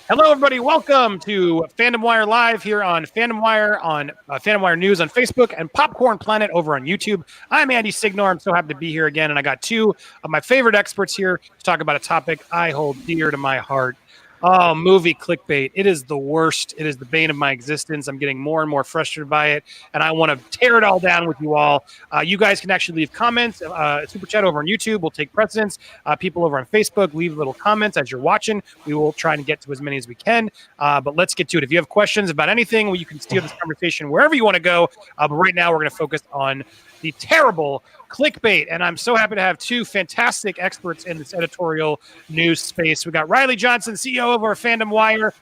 Hello, everybody. Welcome to Fandom Wire Live here on Fandom Wire, on Fandom Wire News on Facebook, and Popcorn Planet over on YouTube. I'm Andy Signor. I'm so happy to be here again, and I got two of my favorite experts here to talk about a topic I hold dear to my heart. Oh, movie clickbait. It is the worst. It is the bane of my existence. I'm getting more and more frustrated by it, and I want to tear it all down with you all. You guys can actually leave comments. Super chat over on YouTube will take precedence. People over on Facebook, leave little comments as you're watching. We will try and get to as many as we can, but let's get to it. If you have questions about anything, you can steer this conversation wherever you want to go, but right now we're going to focus on the terrible clickbait, and I'm so happy to have two fantastic experts in this editorial news space. We got Riley Johnson, CEO of our Fandom Wire.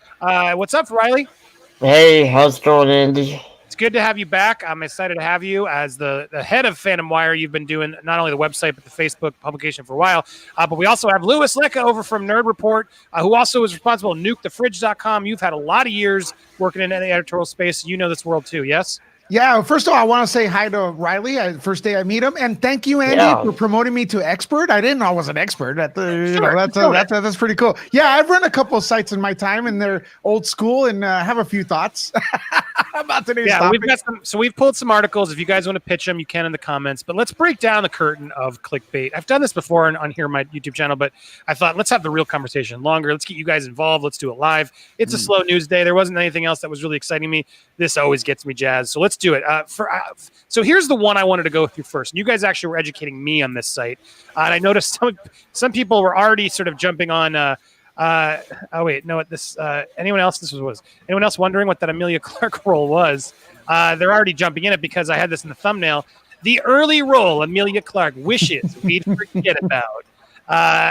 What's up, Riley? Hey, how's it going, Andy? It's good to have you back. I'm excited to have you as the head of Fandom Wire. You've been doing not only the website, but the Facebook publication for a while. But we also have Louis Lecca over from Nerd Report, who also is responsible for NukeTheFridge.com. You've had a lot of years working in the editorial space. You know this world too, yes? Yeah, first of all, I want to say hi to Riley. First day I meet him, and thank you, Andy, for promoting me to expert. I didn't know I was an expert. That's pretty cool. Yeah, I've run a couple of sites in my time, and they're old school, and have a few thoughts about today's topic. We've pulled some articles. If you guys want to pitch them, you can in the comments. But let's break down the curtain of clickbait. I've done this before on here on my YouTube channel, but I thought let's have the real conversation longer. Let's get you guys involved. Let's do it live. It's a slow news day. There wasn't anything else that was really exciting me. This always gets me jazzed. So let's do it. So here's the one I wanted to go through first. And you guys actually were educating me on this site. And I noticed some people were already sort of jumping on. Anyone else wondering what that Emilia Clarke role was? They're already jumping in it because I had this in the thumbnail. The early role Emilia Clarke wishes we'd forget about.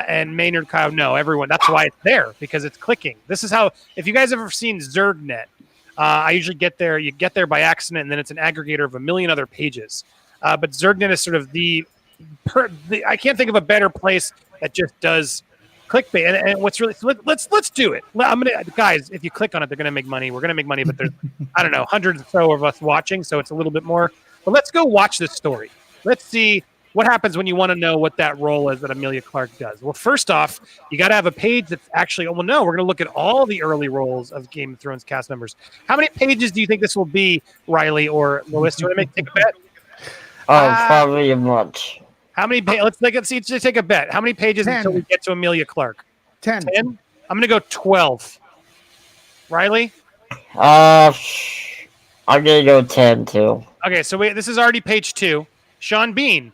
And Maynard Kyle, no, everyone. That's why it's there, because it's clicking. This is how, if you guys have ever seen ZergNet, I usually get there. You get there by accident, and then it's an aggregator of a million other pages. But ZergNet is sort of I can't think of a better place that just does clickbait. And what's really, so let's do it. Guys, if you click on it, they're gonna make money. We're gonna make money, but there's I don't know, hundreds or so of us watching, so it's a little bit more. But let's go watch this story. Let's see what happens when you want to know what that role is that Emilia Clarke does. Well, first off, you got to have a page that's actually, we're going to look at all the early roles of Game of Thrones cast members. How many pages do you think this will be, Riley or Louis? Do you want to take a bet? Probably a bunch. How many pages? Let's see, just take a bet. How many pages 10. until we get to Emilia Clarke? 10. 10? I'm going to go 12. Riley? I'm going to go 10 too. Okay, so this is already page 2. Sean Bean.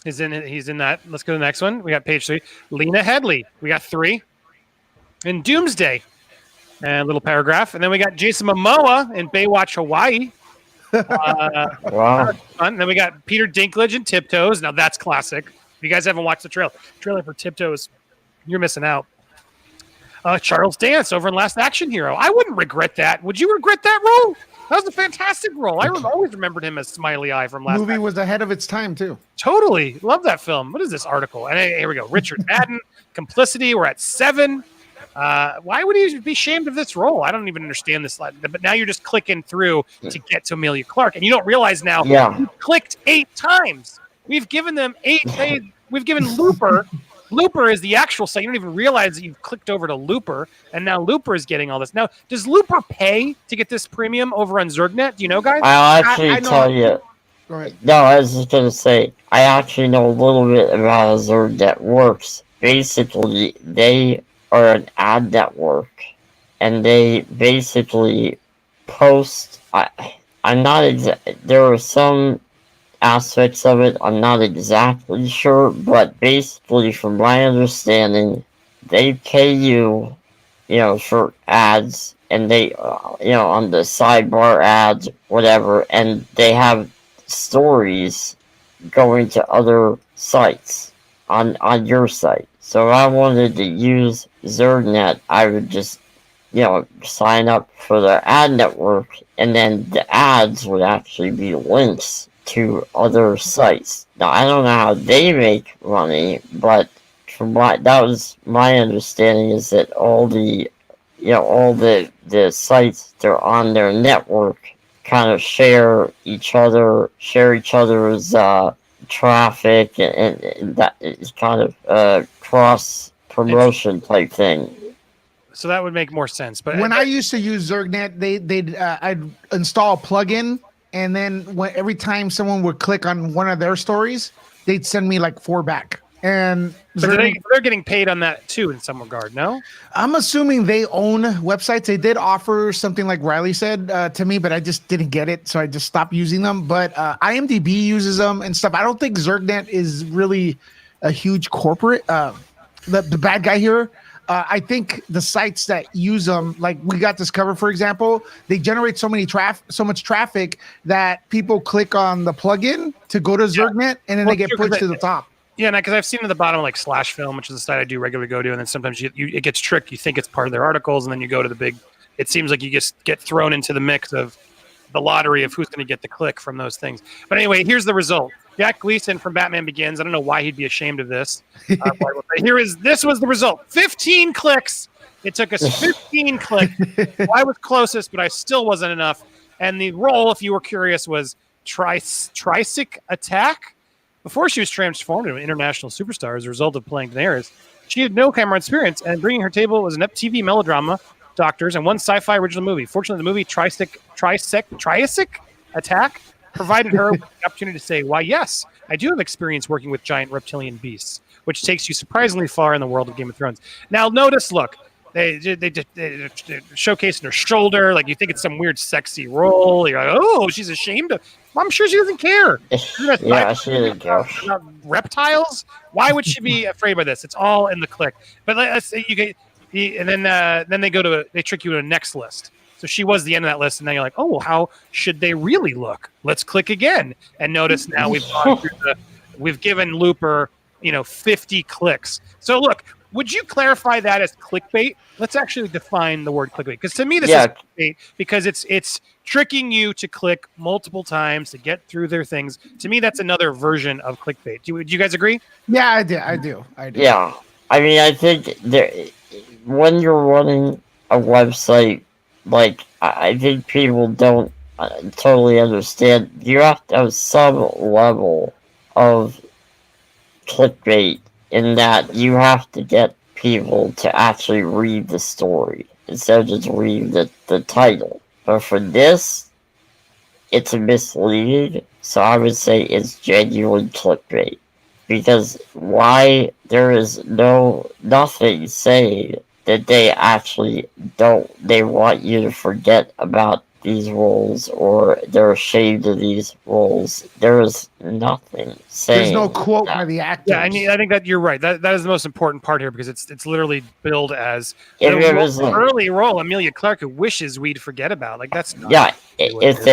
He's in that. Let's go to the next one. We got page 3. Lena Headey. We got 3. And Doomsday. And a little paragraph. And then we got Jason Momoa in Baywatch Hawaii. Wow. And then we got Peter Dinklage in Tiptoes. Now that's classic. If you guys haven't watched the trailer for Tiptoes, you're missing out. Charles Dance over in Last Action Hero. I wouldn't regret that. Would you regret that role? That was a fantastic role. I always remembered him as Smiley Eye from Last Movie Action. was ahead of its time, too. Totally. Love that film. What is this article? And here we go. Richard Madden, Complicity. We're at 7. Why would he be ashamed of this role? I don't even understand this. But now you're just clicking through to get to Emilia Clarke. And you don't realize now you clicked 8 times. We've given them 8 days. We've given Looper. Looper is the actual site. You don't even realize that you've clicked over to Looper, and now Looper is getting all this. Now, does Looper pay to get this premium over on ZergNet? Do you know, guys? I'll actually tell you. Go ahead. No, I was just going to say, I actually know a little bit about how ZergNet works. Basically, they are an ad network, and they basically post. I'm not there are some aspects of it I'm not exactly sure, but basically from my understanding they pay you for ads, and they on the sidebar ads, whatever, and they have stories going to other sites on your site. So if I wanted to use ZergNet, I would just sign up for their ad network, and then the ads would actually be links to other sites. Now, I don't know how they make money, but that was my understanding, is that all the sites that are on their network kind of share each other's traffic, and that is kind of cross promotion type thing. So that would make more sense. But when I used to use Zergnet, I'd install a plugin, and then every time someone would click on one of their stories, they'd send me like 4 back. And they're getting paid on that too in some regard, no? I'm assuming they own websites. They did offer something like Riley said to me, but I just didn't get it, so I just stopped using them. But IMDb uses them and stuff. I don't think Zergnet is really a huge corporate. The bad guy here. I think the sites that use them, like We Got Discovered, for example, they generate so much traffic that people click on the plugin to go to Zergnet, and then they get pushed to the top. Yeah, because I've seen at the bottom like Slash Film, which is the site I do regularly go to, and then sometimes it gets tricked. You think it's part of their articles, and then you go to the big. It seems like you just get thrown into the mix of the lottery of who's going to get the click from those things. But anyway, here's the result. Jack Gleason from Batman Begins. I don't know why he'd be ashamed of this. This was the result. 15 clicks. It took us 15 clicks. I was closest, but I still wasn't enough. And the role, if you were curious, was Tricyc Attack. Before she was transformed into an international superstar as a result of playing Daenerys, she had no camera experience, and bringing her table was an TV melodrama, Doctors, and one sci-fi original movie. Fortunately, the movie Tricyc Attack provided her with the opportunity to say, why, yes, I do have experience working with giant reptilian beasts, which takes you surprisingly far in the world of Game of Thrones. Now, notice, look, they showcasing her shoulder, like you think it's some weird sexy role. You're like, oh, she's ashamed of. I'm sure she doesn't care. Yeah, she doesn't care. Reptiles? Why would she be afraid by this? It's all in the click. But let's say and then they go to they trick you to a next list. So she was the end of that list, and now you're like, oh, well, how should they really look? Let's click again, and notice now we've given Looper 50 clicks. So look. Would you clarify that as clickbait? Let's actually define the word clickbait, because to me this is clickbait because it's tricking you to click multiple times to get through their things. To me, that's another version of clickbait. Do you guys agree? Yeah, I do. Yeah, I mean, I think when you're running a website, like I think people don't totally understand. You have to have some level of clickbait. In that you have to get people to actually read the story instead of just read the title. But for this, it's misleading, so I would say it's genuine clickbait. Because why there is nothing saying that they actually they want you to forget about these roles or they're ashamed of these roles. There is nothing saying. There's no quote by the actors. Yeah, I think that you're right. That is the most important part here because it's literally billed as an early role Amelia Clark who wishes we'd forget about. Like that's not if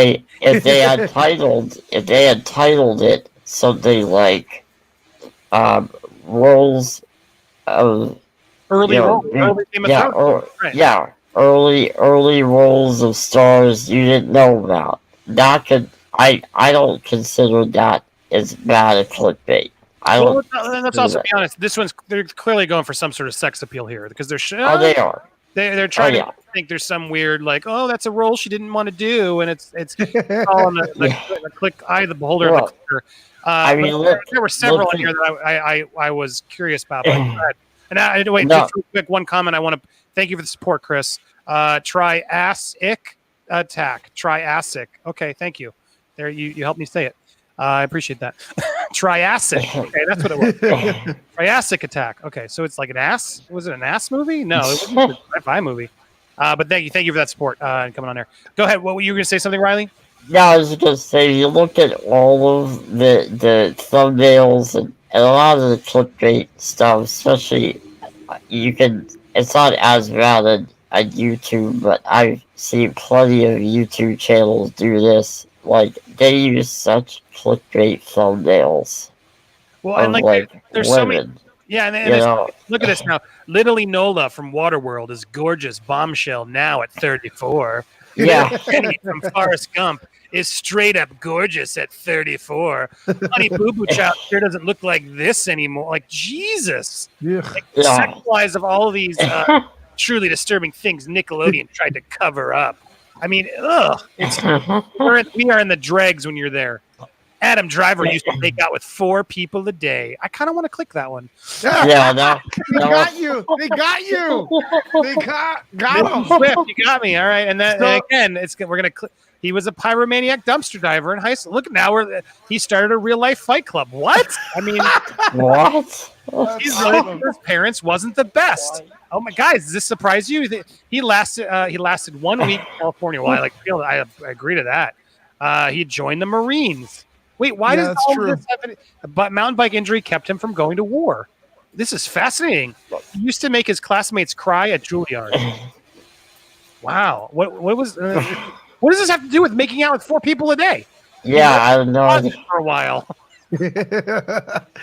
they had titled it something like roles of early early roles of stars you didn't know about. That could I don't consider that as bad a clickbait. Let's also be honest. They're clearly going for some sort of sex appeal here because they're they are. They're trying to think there's some weird like, oh, that's a role she didn't want to do, and it's all on the click eye of the beholder. Of the clicker. I mean, there were several in here that I was curious about. And wait, just real quick, one comment I want to thank you for the support, Chris. Triassic Attack. Triassic. Okay, thank you. There, you helped me say it. I appreciate that. Triassic. Okay, that's what it was. Triassic Attack. Okay, so it's like an ass. Was it an ass movie? No, it wasn't a sci-fi movie. But thank you for that support and coming on there. Go ahead. What were you going to say? Something, Riley? Yeah, I was just going to say, you look at all of the thumbnails and a lot of the clickbait stuff, especially it's not as bad on YouTube, but I've seen plenty of YouTube channels do this. Like, they use such clickbait thumbnails. Well, and there's so many. Yeah, and look at this now. Literally Nola from Waterworld is gorgeous bombshell now at 34. Yeah. Penny from Forrest Gump is straight up gorgeous at 34. Honey Boo Boo Child sure doesn't look like this anymore. Like, Jesus. Like, the sexualize of all of these truly disturbing things Nickelodeon tried to cover up. I mean, we are in the dregs when you're there. Adam Driver used to make out with 4 people a day. I kind of want to click that one. Yeah, no. They got you. They got you. They got him. Swift, you got me. All right, and then and again, we're gonna. He was a pyromaniac dumpster diver in high school. Look, now he started a real life fight club. What? I mean, what? His parents wasn't the best. Oh my guys, does this surprise you? He lasted 1 week in California. Well, I agree to that. He joined the Marines. Wait, why does all this happen? But mountain bike injury kept him from going to war. This is fascinating. He used to make his classmates cry at Juilliard. Wow. What was? What does this have to do with making out with 4 people a day? Yeah, I don't know. For a while.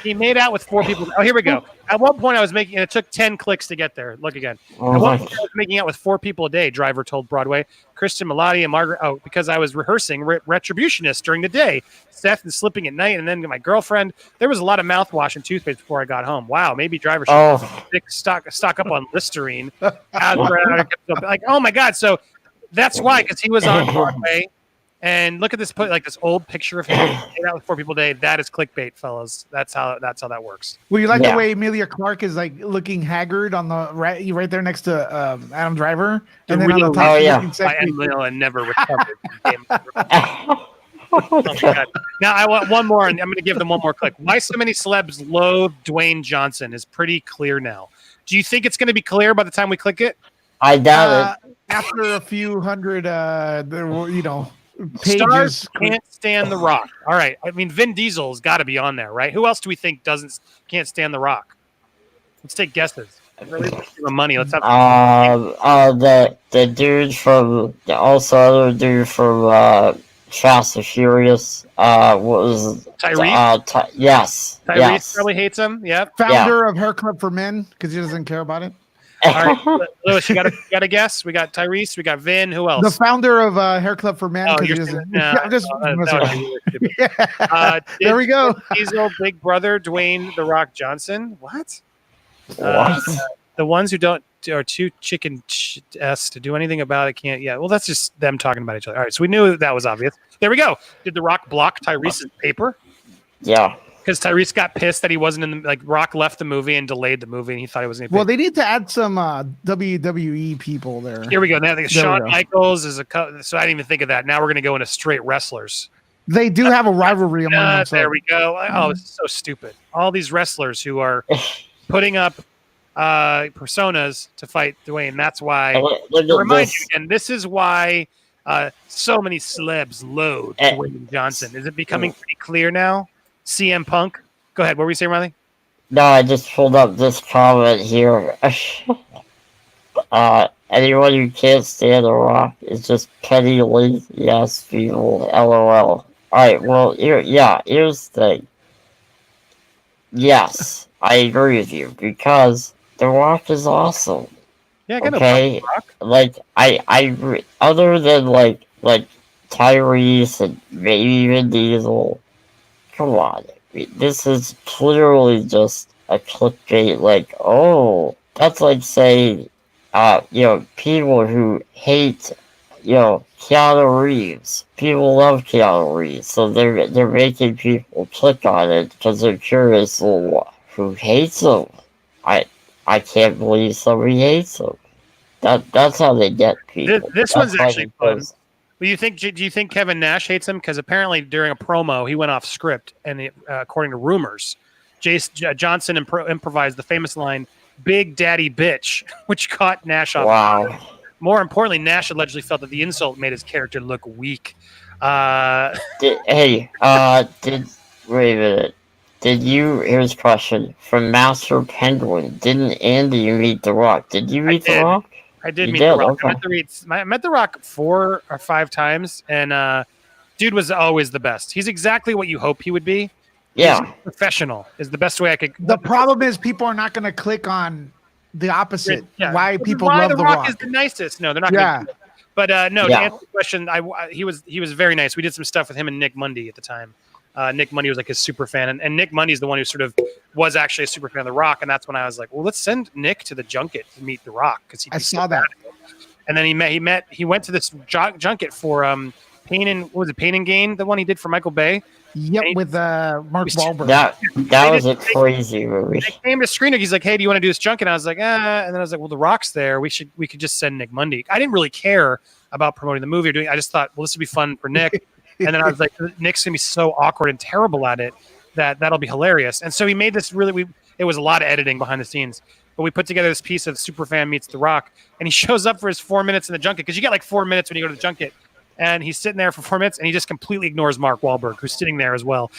He made out with 4 people. Oh, here we go. At one point, I was making, and it took 10 clicks to get there. Look again. At one point, I was making out with 4 people a day, Driver told Broadway. Kristen, Melody, and Margaret. Oh, because I was rehearsing Retributionist during the day. Seth and slipping at night, and then my girlfriend. There was a lot of mouthwash and toothpaste before I got home. Wow, maybe Driver should stock up on Listerine. Like, oh my God. So that's why, because he was on Broadway. And look at this, this old picture of him hanging out with 4 people a day. That is clickbait, fellas. That's how that works. Well, you like the way Emilia Clarke is like looking haggard on the right there next to Adam Driver, and then on the top, and never recovered. Oh my God. Now I want one more, and I'm going to give them one more click. Why so many celebs loathe Dwayne Johnson is pretty clear now. Do you think it's going to be clear by the time we click it? I doubt it. After a few hundred, pages. Stars can't stand The Rock. All right. I mean, Vin Diesel's got to be on there, right? Who else do we think can't stand The Rock? Let's take guesses. Really give him money. Let's have the dude from other dude from Fast and Furious. What was Tyrese? Yes. Tyrese probably hates him. Yeah. Founder of Hair Club for Men because he doesn't care about it. All right, Lewis, you got a guess? We got Tyrese, we got Vin. Who else? The founder of Hair Club for Men. Oh, there we go. Diesel, Big Brother, Dwayne The Rock Johnson. What? The ones who are too chicken-esque to do anything about it can't. Yeah, well, that's just them talking about each other. All right, so we knew that was obvious. There we go. Did The Rock block Tyrese's paper? Yeah. Because Tyrese got pissed that he wasn't in the Rock left the movie and delayed the movie, and he thought he wasn't. Well, they need to add some WWE people there. Here we go. Now Shawn Michaels is so I didn't even think of that. Now we're going to go into straight wrestlers. They do have a rivalry among themselves. There we go. Oh, it's so stupid. All these wrestlers who are putting up personas to fight Dwayne. That's why. Remind you, and this is why so many celebs loathe Dwayne Johnson. Is it becoming pretty clear now? CM Punk. Go ahead. What were you saying, Riley? No, I just pulled up this comment here. Anyone who can't stand The Rock is just petty, lazy ass people. LOL. Alright, well, here's the thing. Yes, I agree with you, because The Rock is awesome. Yeah, I got okay? no Rock. Like, I other than, like Tyrese and maybe even Diesel, come on. This is clearly just a clickbait, that's like saying, people who hate, Keanu Reeves. People love Keanu Reeves, so they're making people click on it because they're curious who hates him. I can't believe somebody hates him. That's how they get people. This one's actually fun. Do you think Kevin Nash hates him? Because apparently during a promo he went off script, and according to rumors, Johnson improvised the famous line "Big Daddy Bitch," which caught Nash off. Wow. More importantly, Nash allegedly felt that the insult made his character look weak. Wait a minute. Here's a question from Master Penguin. Didn't Andy meet The Rock? Did you meet The Rock? I did meet The Rock. Okay. I met The Rock 4 or 5 times, and dude was always the best. He's exactly what you hope he would be. Yeah. He's professional is the best way I could. The problem is people are not going to click on the opposite. Yeah. Why people love The Rock is the nicest. No, they're not going to. But no, to answer the question, he was very nice. We did some stuff with him and Nick Mundy at the time. Nick Mundy was like his super fan, and Nick Mundy's the one who sort of was actually a super fan of The Rock, and that's when I was like, well, let's send Nick to the junket to meet The Rock because I saw that. And then he went to this junket for Pain and Gain, the one he did for Michael Bay. Yep, with Mark Wahlberg. That was a crazy movie. I came to screener. He's like, "Hey, do you want to do this junket?" And I was like, And then I was like, "Well, The Rock's there. We could just send Nick Mundy." I didn't really care about promoting the movie or doing. I just thought, well, this would be fun for Nick. And then I was like, Nick's gonna be so awkward and terrible at it that'll be hilarious. And so he made this really. It was a lot of editing behind the scenes, but we put together this piece of Superfan meets The Rock, and he shows up for his 4 minutes in the junket because you get like 4 minutes when you go to the junket. And he's sitting there for 4 minutes, and he just completely ignores Mark Wahlberg, who's sitting there as well.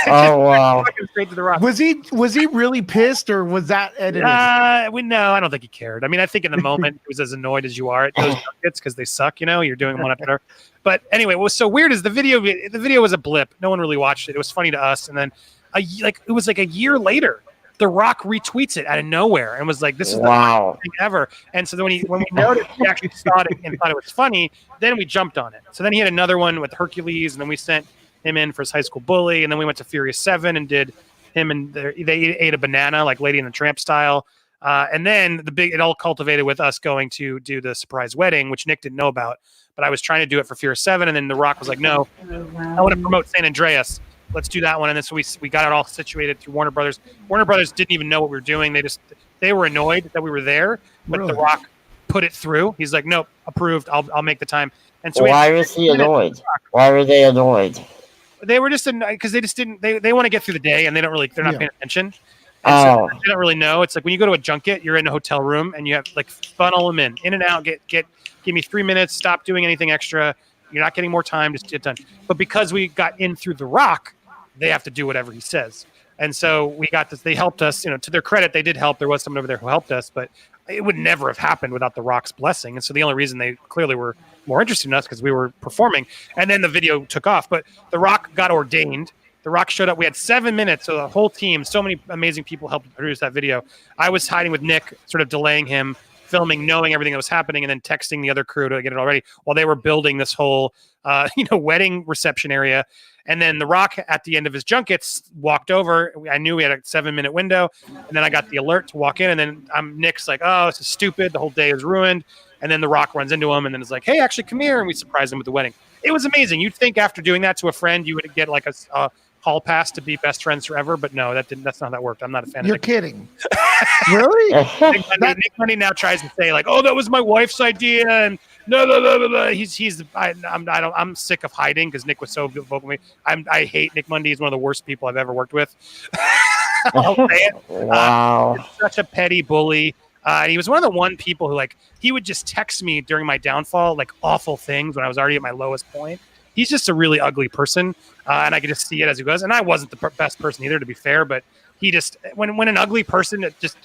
Oh wow! Straight to The Rock. Was he really pissed, or was that edited? No, I don't think he cared. I mean, I think in the moment he was as annoyed as you are at those junkets because they suck. You're doing one after another. But anyway, what was so weird is the video. The video was a blip. No one really watched it. It was funny to us, and then it was like a year later. The Rock retweets it out of nowhere and was like, "This is the best thing ever." And so then when we noticed he actually saw it and thought it was funny, then we jumped on it. So then he had another one with Hercules, and then we sent him in for his high school bully, and then we went to Furious 7 and did him and they ate a banana like Lady and the Tramp style. And then it all cultivated with us going to do the surprise wedding, which Nick didn't know about, but I was trying to do it for Furious 7, and then The Rock was like, "No, I want to promote San Andreas. Let's do that one." And then so we got it all situated through Warner Brothers. Warner Brothers didn't even know what we were doing. They were annoyed that we were there, but The Rock put it through. He's like, "Nope, approved. I'll make the time." And so why was he annoyed? Why were they annoyed? They were just because they just didn't. They want to get through the day, and they're not paying attention. And so they don't really know. It's like when you go to a junket, you're in a hotel room, and you have like funnel them in and out. Give me 3 minutes. Stop doing anything extra. You're not getting more time. Just get done. But because we got in through The Rock, they have to do whatever he says. And so we got this. They helped us. To their credit, they did help. There was someone over there who helped us, but it would never have happened without The Rock's blessing. And so the only reason they clearly were more interested in us because we were performing. And then the video took off. But The Rock got ordained. The Rock showed up. We had 7 minutes. So the whole team, so many amazing people helped produce that video. I was hiding with Nick, sort of delaying him, filming, knowing everything that was happening, and then texting the other crew to get it all ready while they were building this whole, wedding reception area. And then The Rock, at the end of his junkets, walked over. I knew we had a 7-minute window, and then I got the alert to walk in. And then Nick's like, "Oh, this is stupid. The whole day is ruined." And then The Rock runs into him, and then is like, "Hey, actually, come here." And we surprised him with the wedding. It was amazing. You'd think after doing that to a friend, you would get like a hall pass to be best friends forever, but no, that's not how that worked. I'm not a fan. You're kidding. Really? Nick Mundy now tries to say like, "Oh, that was my wife's idea," and no. I'm sick of hiding because Nick was so vocal with me. I hate Nick Mundy. He's one of the worst people I've ever worked with. I'll say it. Wow. He's such a petty bully. And he was one of the people who he would just text me during my downfall, like awful things when I was already at my lowest point. He's just a really ugly person, and I could just see it as he goes. And I wasn't the best person either, to be fair. But he just when an ugly person that just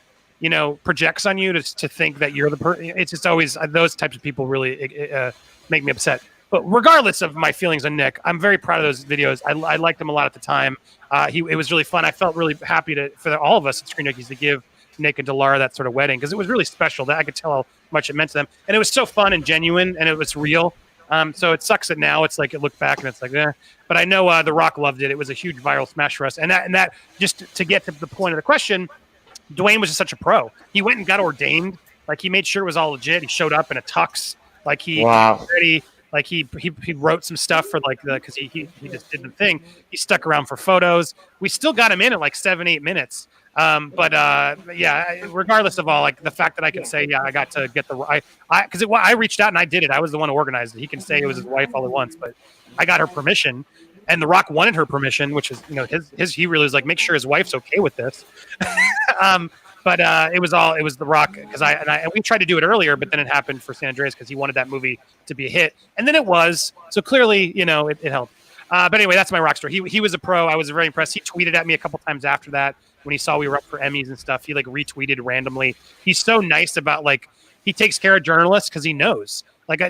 projects on you to think that you're the person. It's just always those types of people really make me upset. But regardless of my feelings on Nick, I'm very proud of those videos. I liked them a lot at the time. It was really fun. I felt really happy for all of us at Screen Junkies to give Nick and Delara that sort of wedding because it was really special. That I could tell how much it meant to them, and it was so fun and genuine, and it was real. So it sucks that now it's like it looked back and it's like, but I know The Rock loved it. It was a huge viral smash for us. And that just to get to the point of the question, Dwayne was just such a pro. He went and got ordained. Like he made sure it was all legit. He showed up in a tux. Like he got ready. Like he wrote some stuff for because he just did the thing. He stuck around for photos. We still got him in at like 7-8 minutes. Regardless of all, like the fact that I can say, I got to get because I reached out and I did it. I was the one who organized it. He can say it was his wife all at once, but I got her permission, and The Rock wanted her permission, which is he really was like, make sure his wife's okay with this. It was The Rock because we tried to do it earlier, but then it happened for San Andreas because he wanted that movie to be a hit, and then it was. So clearly, it helped. But anyway, that's my Rock story. He was a pro. I was very impressed. He tweeted at me a couple times after that when he saw we were up for Emmys and stuff. He retweeted randomly. He's so nice about he takes care of journalists because he knows.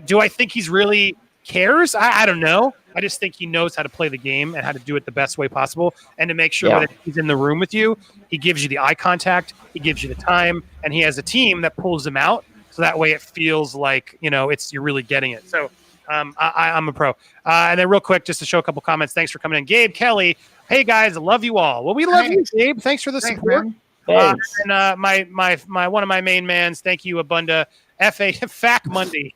Do I think he's really cares? I don't know. I just think he knows how to play the game and how to do it the best way possible, and to make sure that if he's in the room with you, he gives you the eye contact, he gives you the time, and he has a team that pulls him out. So that way it feels like, you're really getting it. So I'm a pro. And then real quick, just to show a couple comments. Thanks for coming in. Gabe Kelly. Hey guys, I love you all. Well, we love you, Gabe. Thanks for the support. And my one of my main mans, thank you, Abunda. FAC Monday.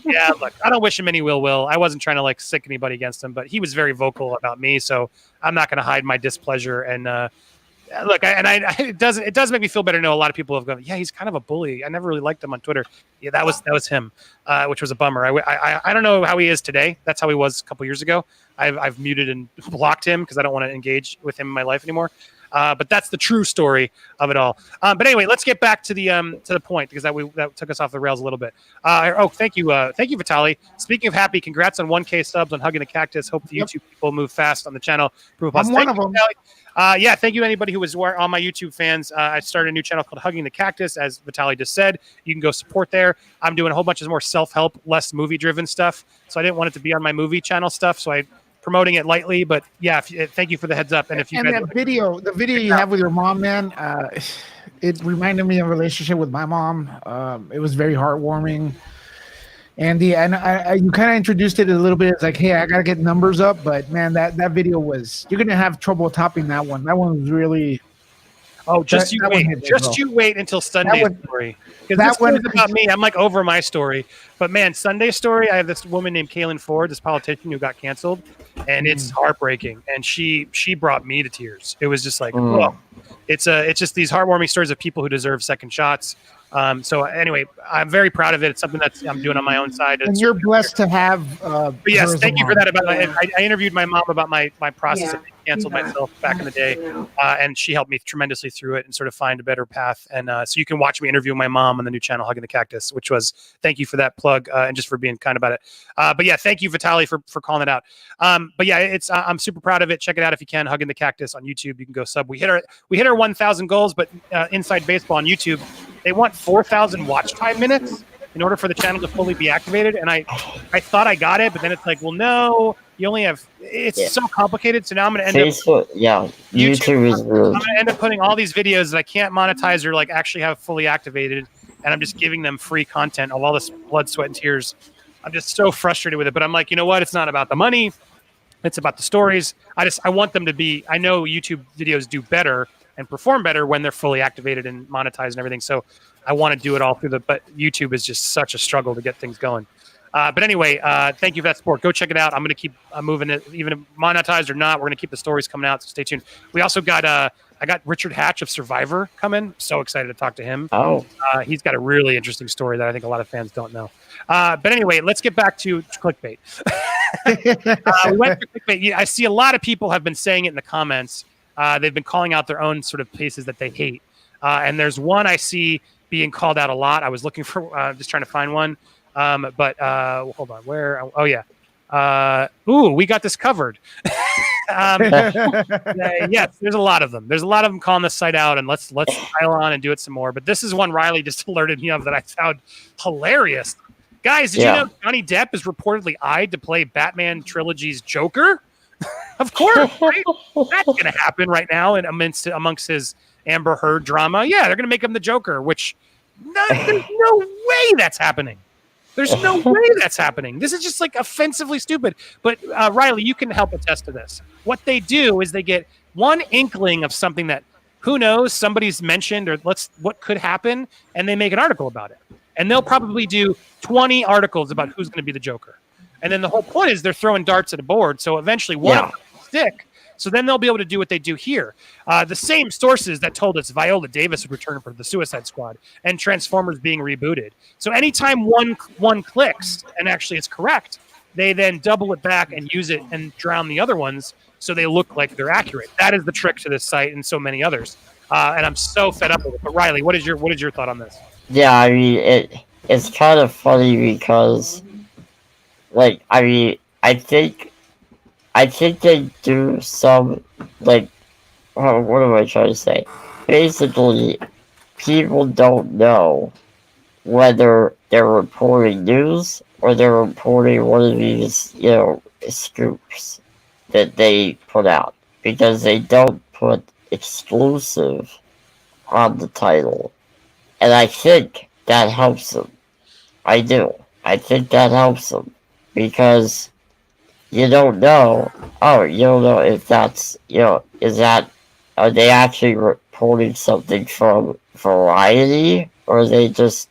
Yeah, look, I don't wish him any will. I wasn't trying to like sick anybody against him, but he was very vocal about me, so I'm not going to hide my displeasure. And look, it does make me feel better to know a lot of people have gone, yeah, he's kind of a bully. I never really liked him on Twitter. Yeah, that was him, which was a bummer. I don't know how he is today. That's how he was a couple years ago. I've muted and blocked him because I don't want to engage with him in my life anymore. But that's the true story of it all. But anyway, let's get back to the point because that took us off the rails a little bit. Thank you, Vitaly. Speaking of happy, congrats on 1K subs on Hugging the Cactus. Hope the YouTube people move fast on the channel. I'm one of them. Thank you anybody who was on my YouTube fans. I started a new channel called Hugging the Cactus, as Vitaly just said. You can go support there. I'm doing a whole bunch of more self-help, less movie-driven stuff. So I didn't want it to be on my movie channel stuff. So I promoting it lightly, but yeah, thank you for the heads up. And if you the video you have with your mom, man, it reminded me of a relationship with my mom. It was very heartwarming. Andy, and you kind of introduced it a little bit. It's like, hey, I gotta get numbers up, but man, that video was, you're gonna have trouble topping that one. That one was really. Oh, you wait until Sunday's story. Because this one's about me. I'm like over my story. But man, Sunday's story, I have this woman named Kaylin Ford, this politician who got canceled, and it's heartbreaking. And she brought me to tears. It was just like, whoa. It's just these heartwarming stories of people who deserve second shots. So anyway, I'm very proud of it. It's something that I'm doing on my own side. And you're blessed to have. But yes, thank you for that. I interviewed my mom about my process of being canceled myself back in the day, and she helped me tremendously through it and sort of find a better path. And so you can watch me interview my mom on the new channel, Hugging the Cactus, which was thank you for that plug and just for being kind about it. But yeah, thank you, Vitaly, for calling it out. But yeah, I'm super proud of it. Check it out if you can. Hugging the Cactus on YouTube. You can go sub. We hit our 1,000 goals, but Inside Baseball on YouTube, they want 4,000 watch time minutes in order for the channel to fully be activated. And I thought I got it, but then it's like, well, no, you only have. It's so complicated. So now I'm going to end up. Yeah, YouTube is rude. I'm going to end up putting all these videos that I can't monetize or like actually have fully activated, and I'm just giving them free content of all this blood, sweat, and tears. I'm just so frustrated with it. But I'm like, you know what? It's not about the money. It's about the stories. I want them to be. I know YouTube videos do better and perform better when they're fully activated and monetized and everything. So I want to do it all but YouTube is just such a struggle to get things going. But anyway, thank you for that support. Go check it out. I'm going to keep moving it, even if monetized or not. We're going to keep the stories coming out. So stay tuned. We also got, I got Richard Hatch of Survivor coming. So excited to talk to him. Oh, he's got a really interesting story that I think a lot of fans don't know. But anyway, let's get back to clickbait. We went through clickbait. I see a lot of people have been saying it in the comments. They've been calling out their own sort of places that they hate. And there's one I see being called out a lot. I was looking for, just trying to find one. But hold on, where? Oh yeah. We got this covered. Yes, there's a lot of them. There's a lot of them calling this site out, and let's pile on and do it some more. But this is one Riley just alerted me of that I found hilarious. Guys, did you know Johnny Depp is reportedly eyed to play Batman trilogy's Joker? Of course, right? That's going to happen right now and amongst his Amber Heard drama. Yeah, they're going to make him the Joker, which there's no way that's happening. There's no way that's happening. This is just like offensively stupid. But Riley, you can help attest to this. What they do is they get one inkling of something that, who knows, somebody's mentioned or what could happen, and they make an article about it. And they'll probably do 20 articles about who's going to be the Joker. And then the whole point is they're throwing darts at a board. So eventually one will stick. So then they'll be able to do what they do here. The same sources that told us Viola Davis would return for the Suicide Squad and Transformers being rebooted. So anytime one clicks and actually it's correct, they then double it back and use it and drown the other ones so they look like they're accurate. That is the trick to this site and so many others. And I'm so fed up with it. But Riley, what is your thought on this? Yeah, I mean, it's kind of funny because, like, I mean, I think they do some, like, what am I trying to say? Basically, people don't know whether they're reporting news or they're reporting one of these, scoops that they put out. Because they don't put exclusive on the title. And I think that helps them. I do. I think that helps them. Because you don't know, you don't know if that's, are they actually reporting something from Variety, or are they just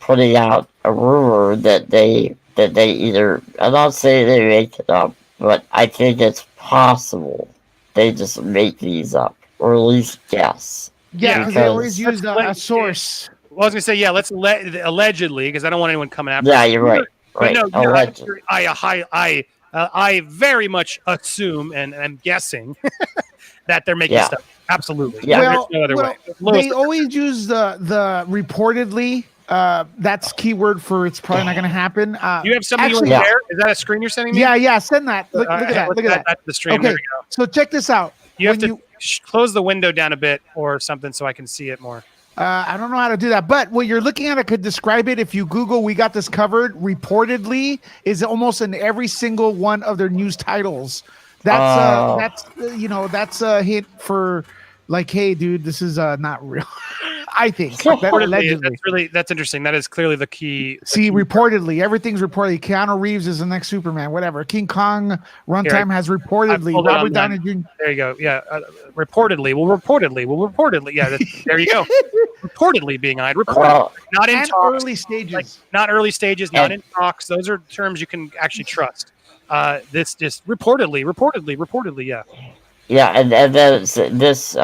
putting out a rumor that they either, I'm not saying they make it up, but I think it's possible they just make these up, or at least guess. Yeah, because they always use a source. Well, I was gonna say, yeah, let's allegedly, because I don't want anyone coming after. Yeah, you're right. But right. no, yeah, I very much assume and am guessing that they're making stuff. Absolutely. Yeah. Well, no other way. They always use the reportedly. That's keyword for it's probably not going to happen. You have something you want to share? Is that a screen you're sending me? Yeah. Send that. Look at that. Look at that. That's the stream. Okay. So check this out. You have to close the window down a bit or something so I can see it more. I don't know how to do that, but what you're looking at, I could describe it. If you Google, we got this covered. Reportedly is almost in every single one of their news titles. That's a hint for like, hey, dude, this is not real. I think that's interesting. That is clearly the key. Reportedly, everything's reportedly. Keanu Reeves is the next Superman. Whatever. King Kong runtime has reportedly. Robert Downey Jr. There you go. Yeah, reportedly. Yeah, there you go. Reportedly being eyed. Reportedly, not in talks, early stages. Like, not early stages. Not in talks. Those are terms you can actually trust. This just reportedly. Yeah. Yeah, and then this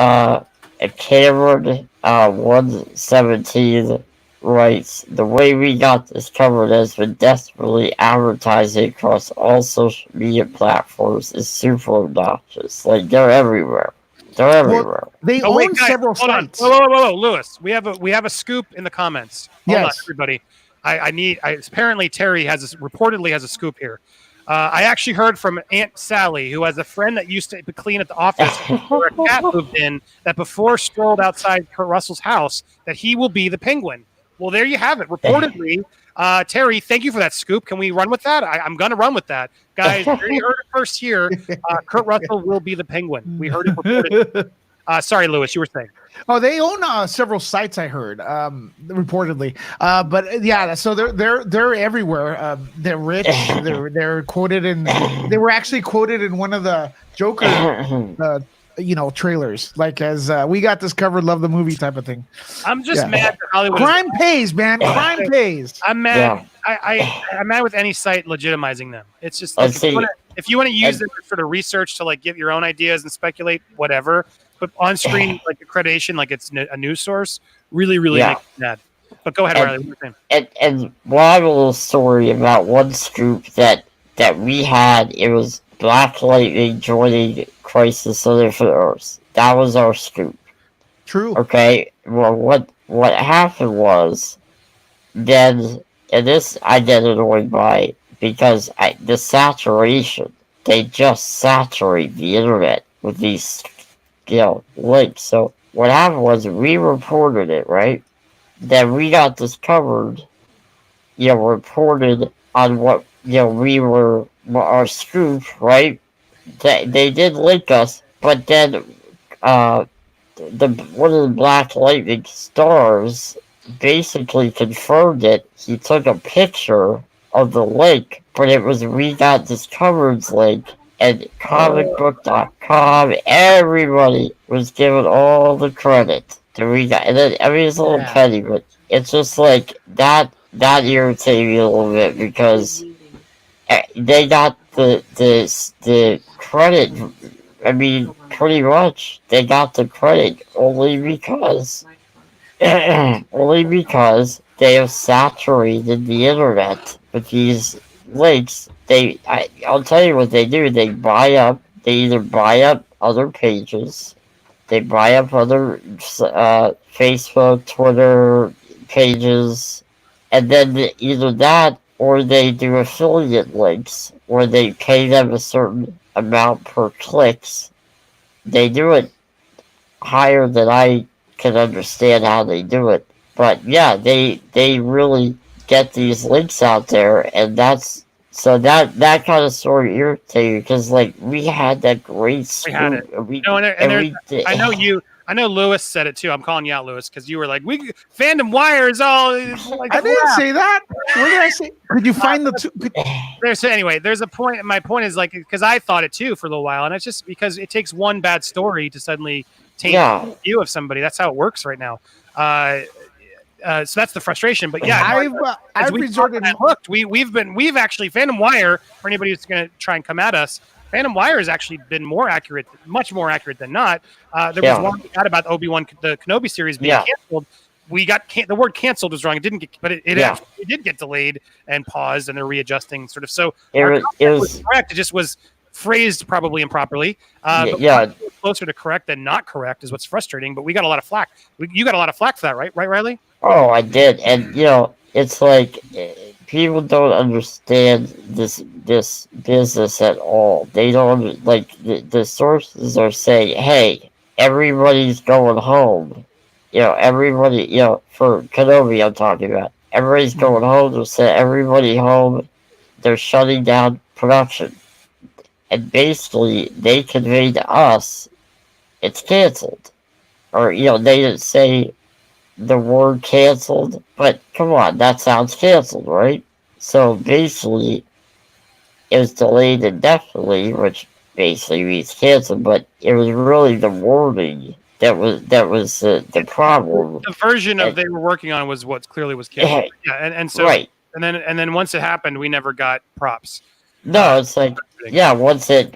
Cameron 117 writes, the way we got this covered has been desperately advertising across all social media platforms is super obnoxious. Like, they're everywhere. Well, they own several sites. Whoa, Lewis. We have a scoop in the comments. Hold on, everybody. Apparently Terry reportedly has a scoop here. I actually heard from Aunt Sally, who has a friend that used to clean at the office where a cat moved in, that before strolled outside Kurt Russell's house, that he will be the Penguin. Well, there you have it. Reportedly, Terry, thank you for that scoop. Can we run with that? I'm going to run with that. Guys, you heard it first here. Kurt Russell will be the Penguin. We heard it reported. Sorry, Lewis, you were saying. Oh, they own several sites. I heard reportedly, but yeah. So they're everywhere. They're rich. They're quoted in. They were actually quoted in one of the Joker, trailers. Like as we got this covered, love the movie type of thing. I'm just mad that Hollywood. Crime pays, man. Crime pays. I'm mad. Yeah. I'm mad with any site legitimizing them. It's just like, if you want to use them for sort of research to like give your own ideas and speculate, whatever. But on screen, like accreditation, like it's a news source, really makes me mad. But go ahead, Riley. And one little story about one scoop that we had. It was Black Lightning joining Crisis on Infinite Earths. That was our scoop. True. Okay. Well, what happened was then, and this I get annoyed by because the saturation. They just saturate the internet with these. Links. So what happened was we reported it, right? Then we got this covered, reported on what, we were, our scoop, right? They did link us, but then, one of the Black Lightning stars basically confirmed it. He took a picture of the link, but it was we got this covered's link. And comicbook.com, everybody was given all the credit to read that. And then, it's a little petty, but it's just like that irritated me a little bit because they got the credit. I mean, pretty much they got the credit only because they have saturated the internet with these links. I'll tell you what they do. They either buy up other pages, they buy up other Facebook, Twitter pages, and then either that or they do affiliate links where they pay them a certain amount per clicks. They do it higher than I can understand how they do it. But yeah, they really get these links out there, and that kind of story irritated because like we had that great scoop. I know Lewis said it too. I'm calling you out, Lewis, because you were like, fandom wire is all like, I didn't say that. What did I say? Could you find the two? There's a point. My point is like, because I thought it too for a little while, and it's just because it takes one bad story to suddenly taint the view of somebody. That's how it works right now. so that's the frustration. But yeah, I've resorted. Looked, we've actually Phantom Wire, for anybody who's going to try and come at us. Phantom Wire has actually been much more accurate than not. There was one out about Obi-Wan, the Kenobi series being canceled. We got the word canceled was wrong. It didn't get, but it did get delayed and paused, and they're readjusting sort of. So it was correct. It just was phrased probably improperly. But closer to correct than not correct is what's frustrating. But we got a lot of flack. You got a lot of flack for that, right, Riley? Oh, I did, and it's like people don't understand this business at all. They don't the sources are saying, "Hey, everybody's going home." Everybody. For Kenobi, I'm talking about. Everybody's going home. They'll send everybody home. They're shutting down production, and basically they conveyed to us it's canceled, or they didn't say the word canceled, but come on, that sounds canceled, right? So basically, it was delayed indefinitely, which basically means canceled, but it was really the wording that was the problem. The version of they were working on was what clearly was canceled. And so right. And then once it happened, we never got props. No, it's like once it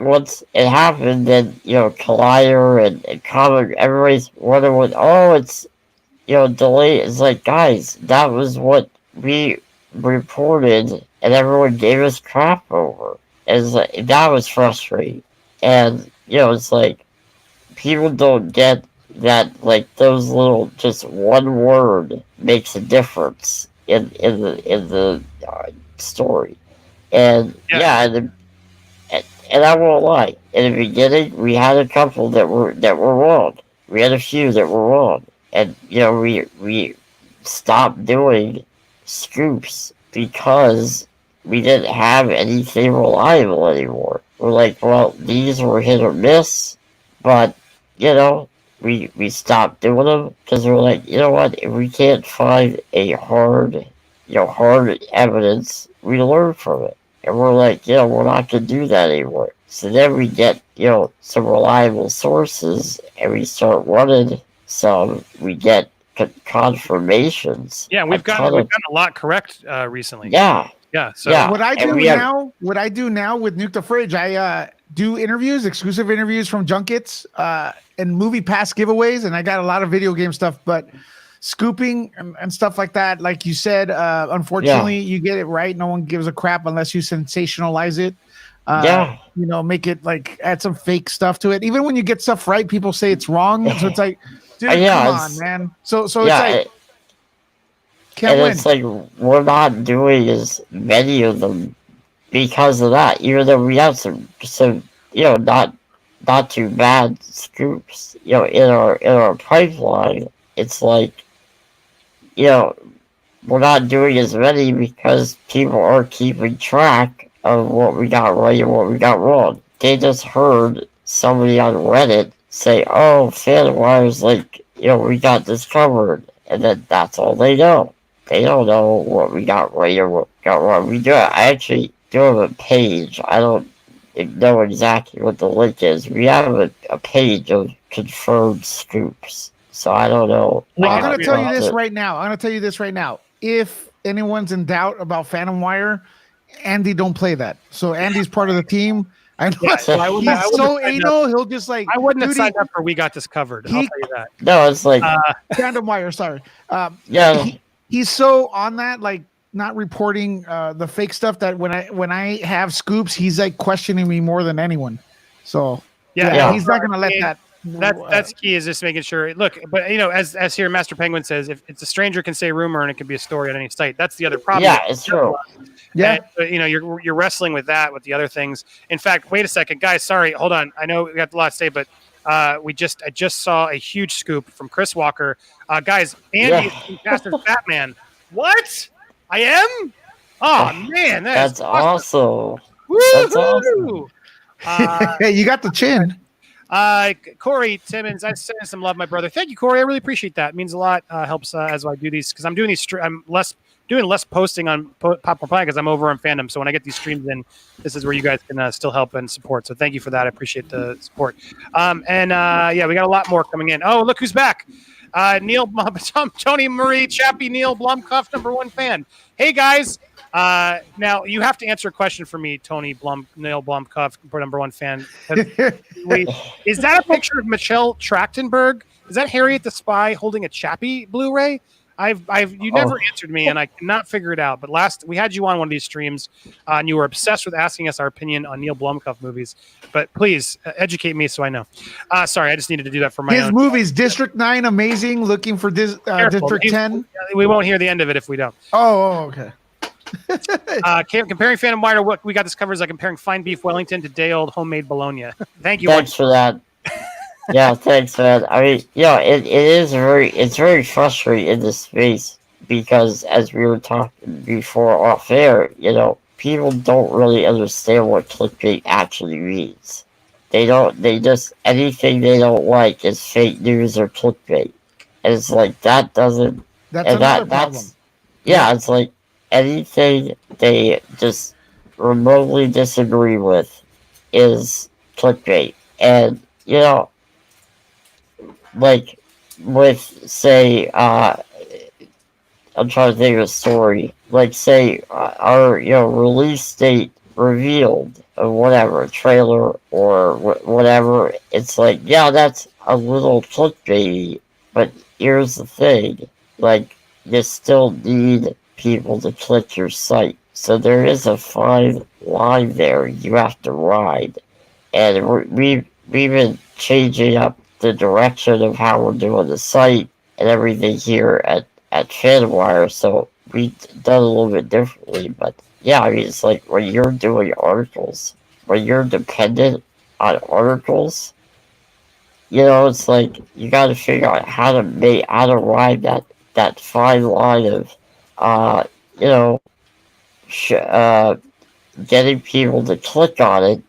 happened, then Collider and Comic, everybody's wondering, it's delayed. It's like, guys, that was what we reported, and everyone gave us crap over. It's like, that was frustrating, and it's like people don't get that, like, those little, just one word makes a difference in the story. And and I won't lie. In the beginning, we had a couple that were wrong. We had a few that were wrong, and we stopped doing scoops because we didn't have anything reliable anymore. We're like, well, these were hit or miss, but we stopped doing them because we're like, you know what? If we can't find a hard evidence, we learn from it. And we're like, we're not going to do that anymore. So then we get, some reliable sources, and we start running some. We get confirmations. Yeah, we've gotten a lot correct recently. Yeah. Yeah. So what I do now with Nuke the Fridge, I do interviews, exclusive interviews from junkets, and movie pass giveaways, and I got a lot of video game stuff, but scooping and stuff like that, like you said, unfortunately, you get it right. No one gives a crap unless you sensationalize it. Make it like add some fake stuff to it. Even when you get stuff right, people say it's wrong. So it's like, dude, come on, man. So it's like, can't win. It's like we're not doing as many of them because of that. Even though we have some not too bad scoops, in our pipeline. It's like, we're not doing as many because people are keeping track of what we got right and what we got wrong. They just heard somebody on Reddit say, "Oh, Phantom Wire's like, we got this covered," and then that's all they know. They don't know what we got right or what we got wrong. I actually do have a page. I don't know exactly what the link is. We have a page of confirmed scoops. So I don't know. Well, I'm going to tell you this right now. If anyone's in doubt about Phantom Wire, Andy don't play that. So Andy's part of the team. I know. He's so anal. He'll just like. I wouldn't have signed up for We Got This Covered. I'll tell you that. No, it's like Phantom Wire. Sorry. He's so on that, like not reporting the fake stuff, that when I have scoops, he's like questioning me more than anyone. So he's not going to let that. That's key, is just making sure. Look, but as here Master Penguin says, if it's a stranger can say rumor and it can be a story on any site. That's the other problem. Yeah, it's true. Yeah, but you're wrestling with that with the other things. In fact, wait a second, guys. Sorry, hold on. I know we got a lot to say, but I just saw a huge scoop from Chris Walker. Guys, Andy is Pastor Fatman. What? I am? Oh man, that's awesome. That's awesome. You got the chin. Corey Timmons, I sent some love, my brother. Thank you, Corey. I really appreciate that. It means a lot. Helps as I do these, because I'm doing these. I'm doing less posting on Popcorn Planet because I'm over on Fandom. So when I get these streams in, this is where you guys can still help and support. So thank you for that. I appreciate the support. We got a lot more coming in. Oh, look who's back. Tony Marie Chappie Neil Blomkopf, #1 fan. Hey guys, now you have to answer a question for me, Neil Blomkopf, #1 fan. Is that a picture of Michelle Trachtenberg? Is that Harriet the Spy holding a Chappie Blu-ray? You never answered me, and I cannot figure it out. But we had you on one of these streams, and you were obsessed with asking us our opinion on Neil Blomkopf movies. But please educate me so I know. Sorry, I just needed to do that for my own. His movies, District 9, amazing. Looking for District 10. We won't hear the end of it if we don't. Oh, okay. Comparing Phantom Wider, what we got this cover is like comparing fine beef Wellington to day old homemade bologna. Thank you. Thanks for that. Yeah, thanks, man. I mean, it's very frustrating in this space because, as we were talking before off air, people don't really understand what clickbait actually means. Anything they don't like is fake news or clickbait. And it's like, that doesn't, that's another problem. Yeah, it's like anything they just remotely disagree with is clickbait. And, like with, say, I'm trying to think of a story. Like, say, our release date revealed or whatever, trailer or whatever. It's like, yeah, that's a little clickbaity, but here's the thing: like, you still need people to click your site. So there is a fine line there you have to ride, and we've been changing up the direction of how we're doing the site and everything here at FanWire, so we've done a little bit differently. But yeah, I mean, it's like when you're doing articles, when you're dependent on articles, it's like you got to figure out how to ride that fine line of, getting people to click on it,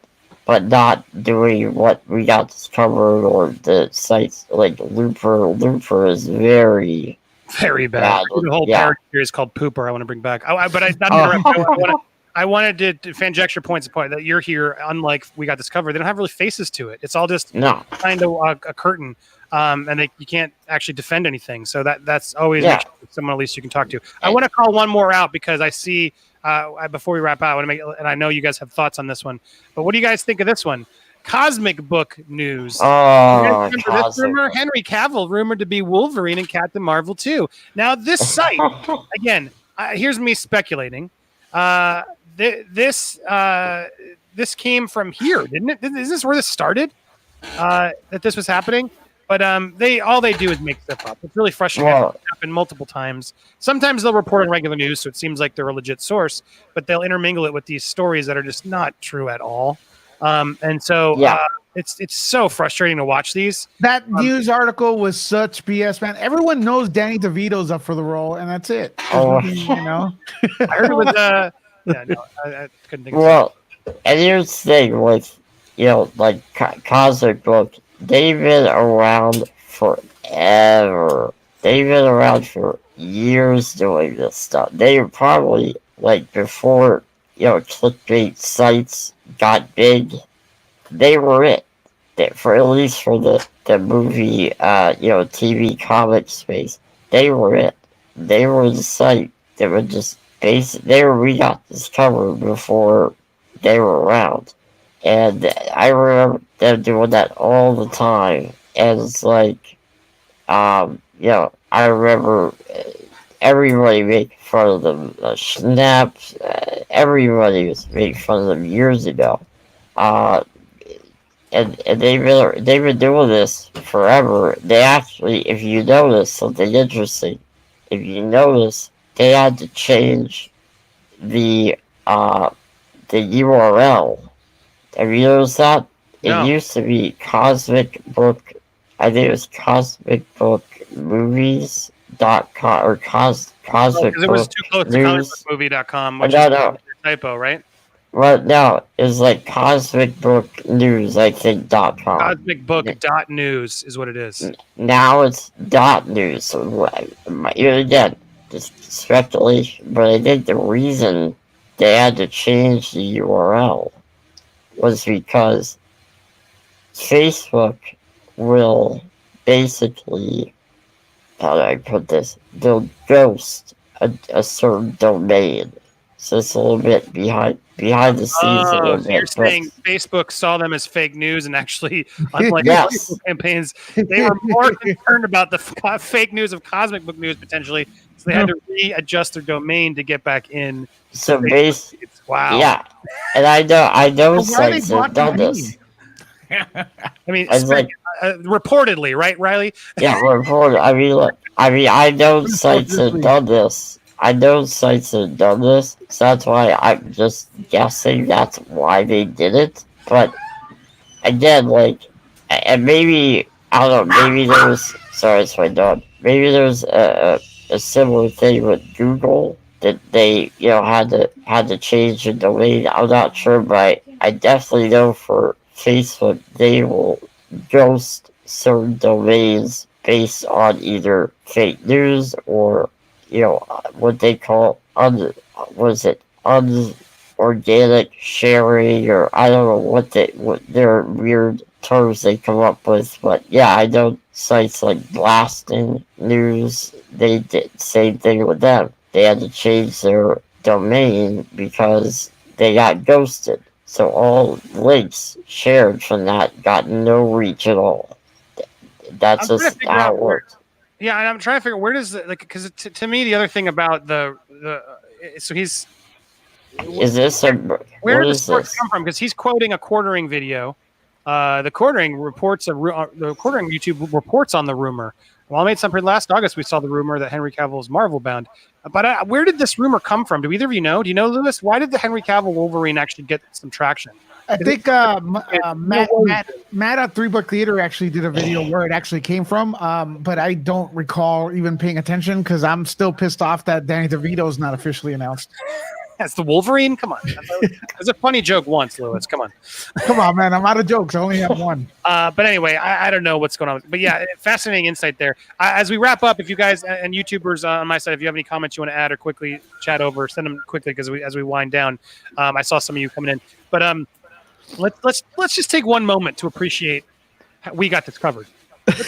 but not doing what we got discovered or the sites like Looper. Looper is very bad. The whole parody series called Pooper I want to bring back. I wanted to fanjecture points that you're here, unlike We Got Discovered. They don't have really faces to it. It's all just kind of a curtain, and you can't actually defend anything. So that's always someone at least you can talk to. I want to call one more out because I see before we wrap out, I want to make, and I know you guys have thoughts on this one, but what do you guys think of this one? Cosmic Book news. Oh, this rumor? Henry Cavill rumored to be Wolverine in Captain Marvel 2. Now, this site, again, here's me speculating. This came from here, didn't it? Is this where this started? That this was happening? But all they do is make stuff up. It's really frustrating. It's happened multiple times. Sometimes they'll report on regular news, so it seems like they're a legit source, but they'll intermingle it with these stories that are just not true at all. And so it's so frustrating to watch these. That news article was such BS, man. Everyone knows Danny DeVito's up for the role, and that's it. Oh. I heard it was I couldn't think of it. And here's the thing with, like Cosmic Book, they've been around forever. They've been around for years doing this stuff. They were probably, like, before, clickbait sites got big, they were it. For at least for the movie, TV comic space, they were it. They were the site that would just we got discovered before they were around. And I remember them doing that all the time. And it's like, I remember everybody making fun of them. Snaps, everybody was making fun of them years ago. And they've been doing this forever. They actually, if you notice something interesting, they had to change the URL. Have you noticed that? No. It used to be Cosmic Book. I think it was cosmicbookmovies.com or Cosmic because it was too close to comicbookmovie.com, which is a typo, right? Well, no, it's like Cosmic Book News, I think, .com. Cosmicbook.news is what it is. Now it's .news. So, again, just speculation, but I think the reason they had to change the URL was because Facebook will basically how do I put this? They'll ghost a certain domain. So it's a little bit behind the scenes a little So you're bit. But saying Facebook saw them as fake news, and actually, unlike yes, political campaigns, they were more concerned about the fake news of Cosmic Book News potentially, so they had to readjust their domain to get back in. so Facebook. Wow. yeah, and I know Well, why are they sites have blocking done me? this. I mean, It's like reportedly, right, Riley? yeah, report. I mean, look, I know sites have done this. I know sites have done this, so that's why I'm just guessing that's why they did it. But again, like, and maybe I don't know. Maybe there's sorry, it's my dog. Maybe there's a similar thing with Google that they had to change the domain. I'm not sure, but I definitely know for Facebook they will ghost certain domains based on either fake news or what they call unorganic sharing, or I don't know what their weird terms they come up with. But yeah, I know sites like Blasting News, they did same thing with them. They had to change their domain because they got ghosted. So all links shared from that got no reach at all. That's just how it works. Yeah, and I'm trying to figure out where does because to me the other thing about so he's is this a where does the source come from? Because he's quoting a quartering video. The quartering YouTube reports on the rumor. Well, I made something last August. We saw the rumor that Henry Cavill is Marvel bound. But where did this rumor come from? Do either of you know? Do you know, Lewis? Why did the Henry Cavill Wolverine actually get some traction? I think Matt at 3 Book Theater actually did a video where it actually came from, but I don't recall even paying attention because I'm still pissed off that Danny DeVito is not officially announced. That's the Wolverine? Come on. There's a funny joke once, Lewis. Come on. Come on, man. I'm out of jokes. I only have one. But anyway, I don't know what's going on. But yeah, fascinating insight there. As we wrap up, if you guys and YouTubers on my side, if you have any comments you want to add or quickly chat over, send them quickly because as we wind down. I saw some of you coming in. But let's just take one moment to appreciate how we got this covered.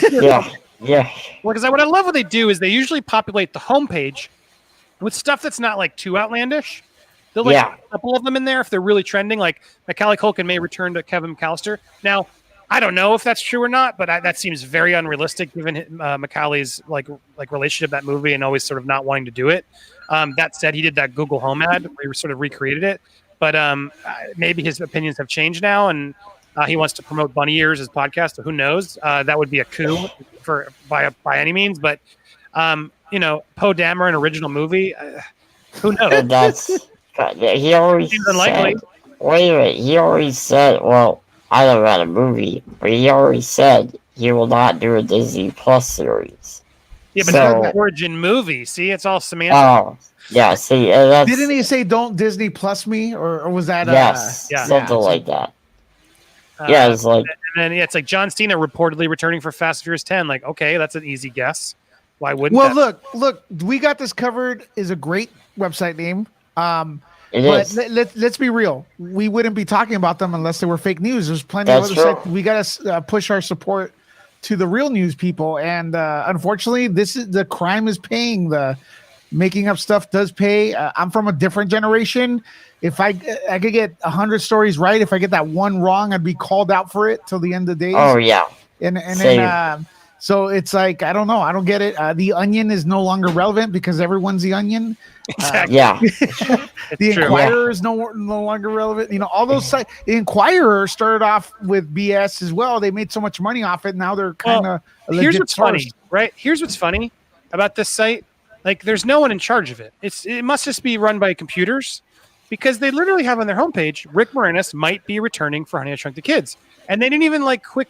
Yeah. Well, because what I love what they do is they usually populate the homepage with stuff that's not like too outlandish. They'll a couple of them in there if they're really trending, like Macaulay Culkin may return to Kevin McAllister. Now, I don't know if that's true or not, but that seems very unrealistic given Macaulay's like relationship that movie and always sort of not wanting to do it. That said, he did that Google Home ad where he sort of recreated it, but maybe his opinions have changed now, and he wants to promote Bunny Ears, his podcast. So who knows? That would be a coup by any means, but Poe Dameron, an original movie. Who knows? That's he already seems unlikely. Wait a minute. He already said. Well, I don't know about a movie, but he already said he will not do a Disney Plus series. Yeah, but it's an origin movie. See, it's all semantics. Oh, yeah. See, didn't he say "Don't Disney Plus me" or was that? Something like that. Yeah, it's like, and then it's like John Cena reportedly returning for Fast and Furious 10. Like, okay, that's an easy guess. Why wouldn't? Well, look, we got this covered is a great website name. Let's be real. We wouldn't be talking about them unless they were fake news. There's plenty of other sites. We got to push our support to the real news people, and unfortunately, the crime is paying. The making up stuff does pay. I'm from a different generation. If I could get 100 stories right, if I get that one wrong, I'd be called out for it till the end of the days. Oh yeah, and then so it's like I don't know. I don't get it. The Onion is no longer relevant because everyone's the Onion. Exactly. The Inquirer is no longer relevant. All those sites. The Inquirer started off with BS as well. They made so much money off it. Now they're kind of here's what's funny, right? Here's what's funny about this site. Like, there's no one in charge of it. It must just be run by computers because they literally have on their homepage Rick Moranis might be returning for Honey, I Shrunk the Kids, and they didn't even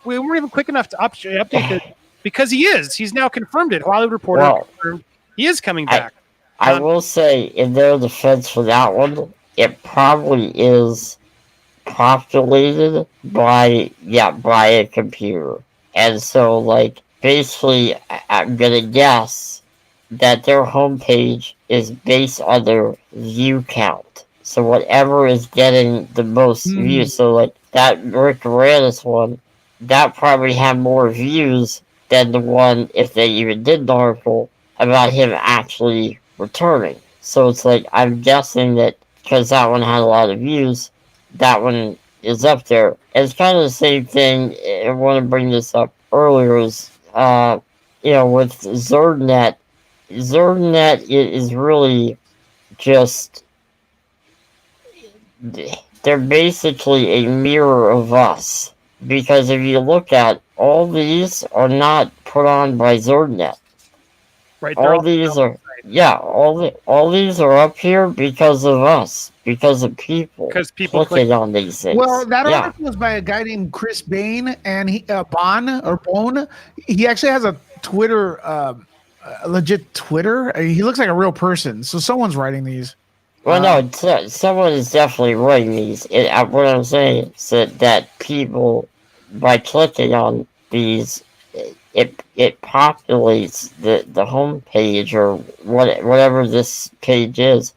we weren't even quick enough to update it because he is. He's now confirmed it. Hollywood Reporter confirmed he is coming back. I will say, in their defense for that one, it probably is populated by a computer. And so, like, basically, I'm going to guess that their homepage is based on their view count. So whatever is getting the most views. So, like, that Rick Moranis one, that probably had more views than the one, if they even did an article, about him actually returning. So it's like, I'm guessing that because that one had a lot of views, that one is up there. And it's kind of the same thing. I want to bring this up earlier is, with ZerdNet. ZerdNet is really just, they're basically a mirror of us. Because if you look at all these are not put on by ZerdNet. Right. All these are all these are up here because of us, because of people. Because people clicking on these things. Well, that article was by a guy named Chris Bain, and he Bone. He actually has a Twitter, legit Twitter. He looks like a real person. So someone's writing these. Well, no, someone is definitely writing these. What I'm saying is that people, by clicking on these, it populates the home page or whatever this page is.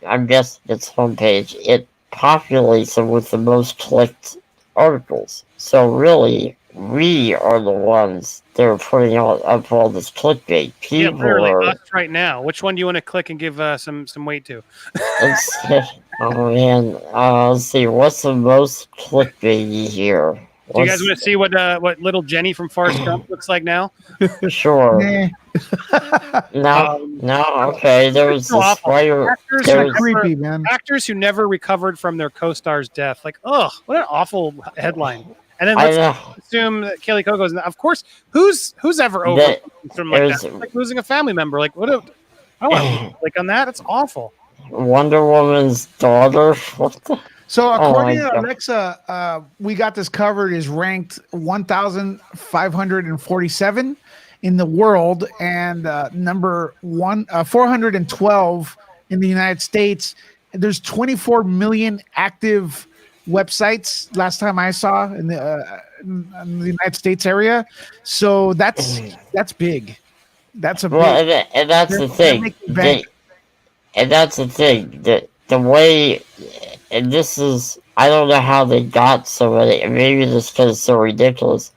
I'm guessing it's homepage. It populates them with the most clicked articles. So really, we are the ones that are putting up all this clickbait. People literally us right now. Which one do you want to click and give some weight to? Let's see. Oh man, let's see. What's the most clickbaity here? Do you guys want to see what little Jenny from Forrest Gump looks like now? Sure. Nah. No. Okay, there was this fire. Creepy, man. Actors who never recovered from their co-star's death. Like, oh, what an awful headline. And then let's assume that Kaylee Cuoco's. Of course, who's ever over something like that? It's like losing a family member. Like, what? I want to click on that. It's awful. Wonder Woman's daughter. What the? So according to Alexa, We Got This Covered is ranked 1,547 in the world and number 412 in the United States. There's 24 million active websites last time I saw in the United States area. So that's big. That's a big. Well, and that's the thing. And that's the thing. The way. And this is, I don't know how they got so many, maybe just because it's so ridiculous.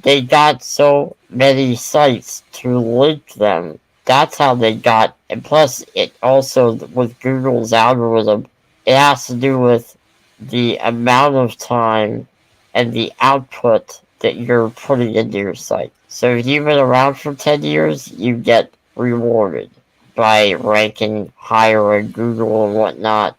They got so many sites to link them. That's how they got, and plus it also, with Google's algorithm, it has to do with the amount of time and the output that you're putting into your site. So if you've been around for 10 years, you get rewarded by ranking higher in Google and whatnot.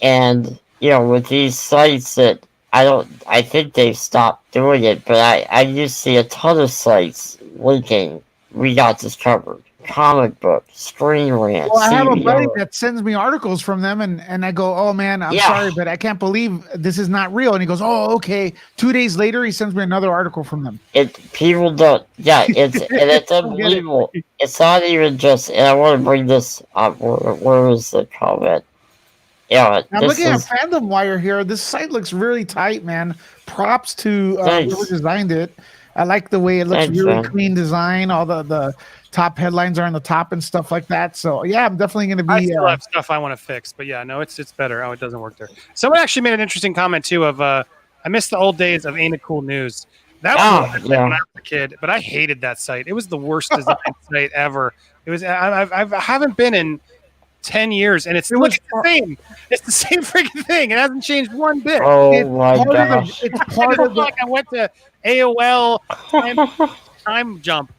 And, with these sites that I think they've stopped doing it, but I used to see a ton of sites linking We Got This Covered, Comic Book, Screen Rant. Well, I have a buddy that sends me articles from them, and I go, oh man, I'm sorry, but I can't believe this is not real. And he goes, oh, okay. 2 days later, he sends me another article from them. People don't, it's unbelievable. It's not even just, and I want to bring this up. Where is the comment? Yeah, I'm looking at Fandom Wire here. This site looks really tight, man. Props to whoever designed it. I like the way it looks. Really clean design. All the top headlines are on the top and stuff like that. So yeah, I'm definitely going to be. I still have stuff I want to fix, but yeah, no, it's better. Oh, it doesn't work there. Someone actually made an interesting comment too. Of I miss the old days of Ain't It Cool News. That was when I was a kid, but I hated that site. It was the worst design site ever. It was. I haven't been in 10 years, and it's the same. It's the same freaking thing. It hasn't changed one bit. Oh my gosh! It's part of like I went to AOL time jump.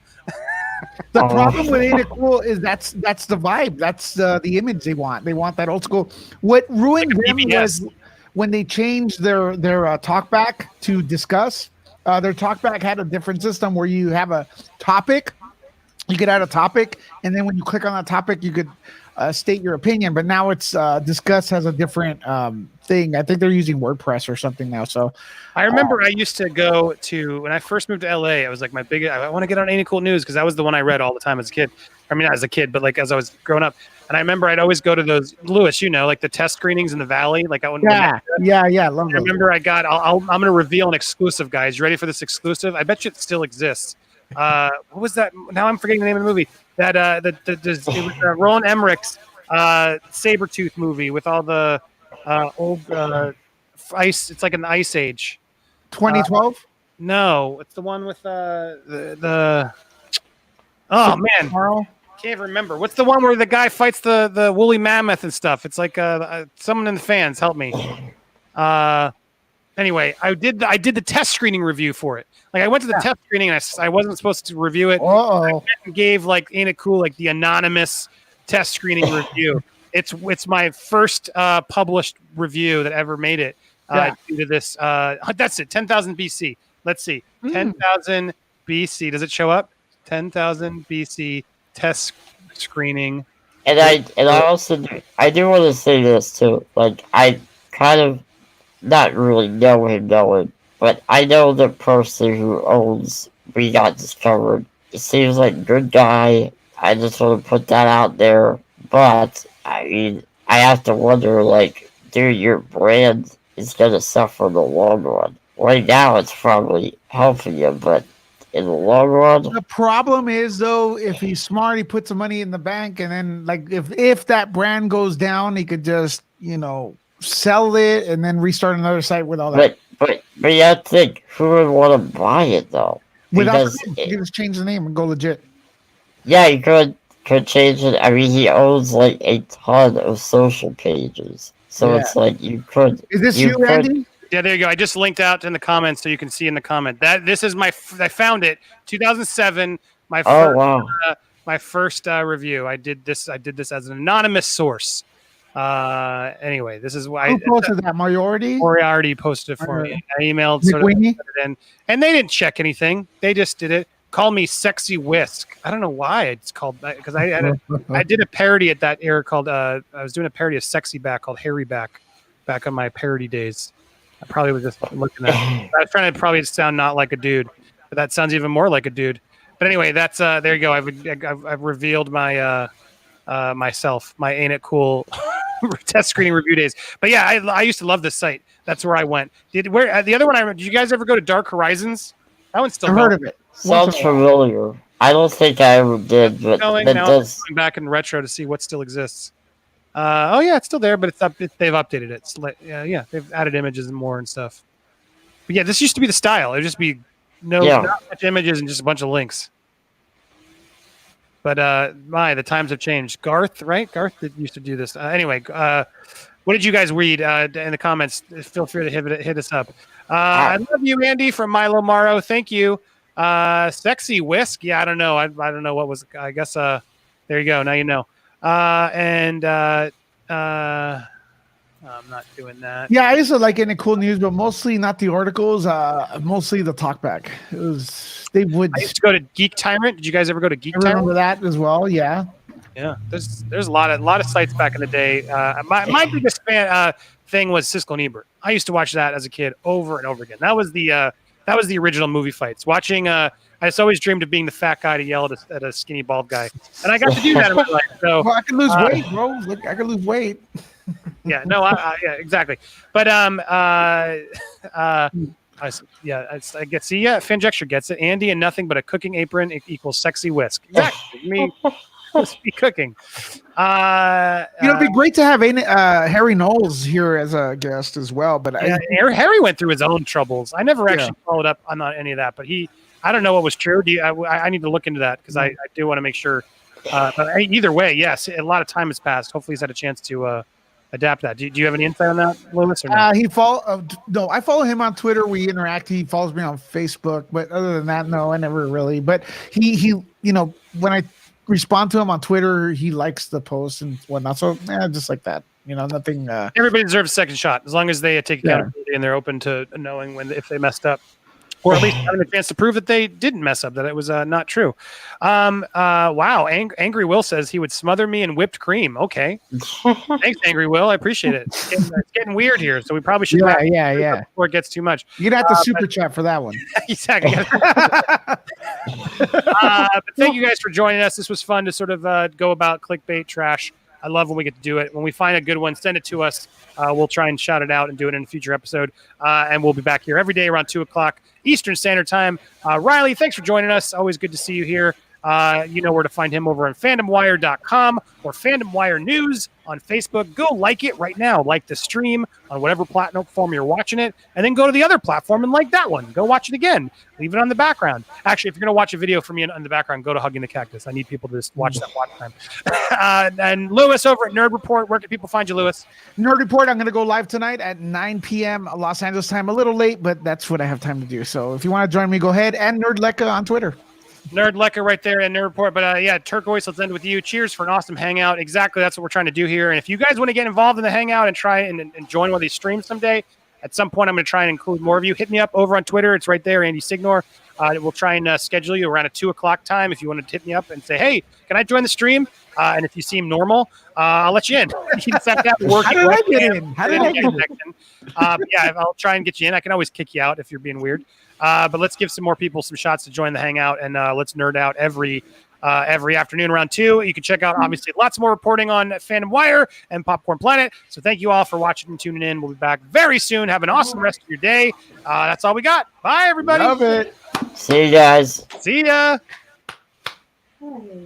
The problem with Ain't It Cool is that's the vibe. That's the image they want. They want that old school. What ruined them was when they changed their talkback to discuss. Their talkback had a different system where you have a topic. You could add a topic, and then when you click on that topic, you could state your opinion. But now it's Discuss has a different thing. I think they're using WordPress or something now. So I remember I used to go to, when I first moved to LA, I was like I want to get on Ain't It Cool News because that was the one I read all the time as a kid. I mean, not as a kid, but like as I was growing up. And I remember I'd always go to those, Lewis, like the test screenings in the Valley. Like I wouldn't. Yeah. Love those. I remember I'm going to reveal an exclusive, guys. You ready for this exclusive? I bet you it still exists. What was that? Now I'm forgetting the name of the movie. That it was Roland Emmerich's Sabretooth movie with all the old ice. It's like an Ice Age. 2012. No, it's the one with the. Oh man, Carl. can't remember. What's the one where the guy fights the woolly mammoth and stuff? It's like someone in the fans help me. Anyway, I did the test screening review for it. Like I went to the test screening and I wasn't supposed to review it. I went and gave like Ain't It Cool like the anonymous test screening review. It's my first published review that ever made it due to this. That's it. 10,000 BC. Let's see. 10,000 BC. Does it show up? 10,000 BC test screening. And I also do want to say this too. Like I kind of not really know him, but I know the person who owns We Got Discovered. He seems like a good guy. I just want to put that out there. But I mean, I have to wonder, like, dude, your brand is gonna suffer in the long run. Right now, it's probably helping you, but in the long run, the problem is though, if he's smart, he puts the money in the bank, and then like if that brand goes down, he could just sell it and then restart another site with all that. But you have to think, who would want to buy it though? Without the name, you just change the name and go legit. Yeah, you could change it. I mean, he owns like a ton of social pages, so it's like you could. Is this you, Andy? Yeah, there you go. I just linked out in the comments so you can see in the comment that this is I found it 2007. My first, my first review. I did this as an anonymous source. Anyway, this is why. Who posted that? Moriarty? Moriarty posted it for me. I emailed sort of it in, and they didn't check anything. They just did it. Call me Sexy Whisk. I don't know why it's called that because I did a parody at that era called I was doing a parody of Sexy Back called Hairy Back on my parody days. I probably was just looking at it. I was trying to probably sound not like a dude, but that sounds even more like a dude. But anyway, that's there you go. I've revealed my myself, my Ain't It Cool test screening review days. But yeah, I used to love this site. That's where I went. The other one did you guys ever go to Dark Horizons? That one's still I've heard of it. Sounds familiar. I don't think I ever did, but that does. I'm back in retro to see what still exists. Oh yeah, it's still there, but they've updated it. It's like, yeah, they've added images and more and stuff. But yeah, this used to be the style. It'd just be not much images and just a bunch of links. But the times have changed. Garth, right? Garth used to do this. Anyway, what did you guys read in the comments? Feel free to hit us up. I love you, Andy from Milo Maro. Thank you. Sexy Whisk. Yeah, I don't know. I don't know what was. I guess. There you go. Now you know. I'm not doing that. Yeah, I used to like Ain't It Cool News, but mostly not the articles. Mostly the talkback. It was I used to go to Geek Tyrant. Did you guys ever go to Geek Tyrant? I remember that as well. Yeah. Yeah. There's a lot of sites back in the day. My biggest thing was Siskel and Ebert. I used to watch that as a kid over and over again. That was the original movie fights. Watching. I just always dreamed of being the fat guy to yell at a skinny bald guy, and I got to do that in my life. So I can lose weight, bro. Look, I can lose weight. Yeah, no, yeah, exactly. But I get. See, yeah, Finjecture gets it. Andy and nothing but a cooking apron equals Sexy Whisk. Exactly. Me supposed to be cooking. It'd be great to have Harry Knowles here as a guest as well. But Harry went through his own troubles. I never actually followed up on any of that, but I don't know what was true. I need to look into that because I do want to make sure. But either way, yes, a lot of time has passed. Hopefully, he's had a chance to adapt that. Do you have any insight on that, Lewis? Or no? No, I follow him on Twitter. We interact. He follows me on Facebook. But other than that, no, I never really. But he when I respond to him on Twitter, he likes the post and whatnot. So just like that. Nothing. Everybody deserves a second shot as long as they take accountability and they're open to knowing if they messed up. Or at least having a chance to prove that they didn't mess up, that it was not true. Wow. Angry Will says he would smother me in whipped cream. Okay. Thanks, Angry Will. I appreciate it. It's getting weird here, so we probably should before it gets too much. You'd have to super chat for that one. Exactly. But thank you guys for joining us. This was fun to sort of go about clickbait trash. I love when we get to do it. When we find a good one, send it to us. We'll try and shout it out and do it in a future episode. And we'll be back here every day around 2 o'clock Eastern Standard Time. Riley, thanks for joining us. Always good to see you here. You know where to find him over on fandomwire.com or Fandom Wire News on Facebook. Go like it right now. Like the stream on whatever platform you're watching it, and then go to the other platform and like that one. Go watch it again. Leave it on the background. Actually, if you're going to watch a video from me in the background, go to Hugging the Cactus. I need people to just watch that watch time. And Lewis over at Nerd Report. Where can people find you, Lewis? Nerd Report, I'm going to go live tonight at 9 p.m. Los Angeles time. A little late, but that's what I have time to do. So if you want to join me, go ahead. And Nerd Lecca on Twitter. Nerd Lecca right there and Nerd Report. But yeah, Turquoise, let's end with you. Cheers for an awesome hangout. Exactly, that's what we're trying to do here. And if you guys want to get involved in the hangout and try and join one of these streams someday, at some point I'm going to try and include more of you. Hit me up over on Twitter. It's right there, Andy Signor. We'll try and schedule you around a 2 o'clock time if you want to hit me up and say, hey, can I join the stream? And if you seem normal, I'll let you in. You just have to have work. How did I get in? How did I get in? Yeah, I'll try and get you in. I can always kick you out if you're being weird. But let's give some more people some shots to join the hangout, and let's nerd out every afternoon around 2. You can check out, obviously, lots more reporting on Fandom Wire and Popcorn Planet. So thank you all for watching and tuning in. We'll be back very soon. Have an awesome rest of your day. That's all we got. Bye, everybody. Love it. See you guys. See ya.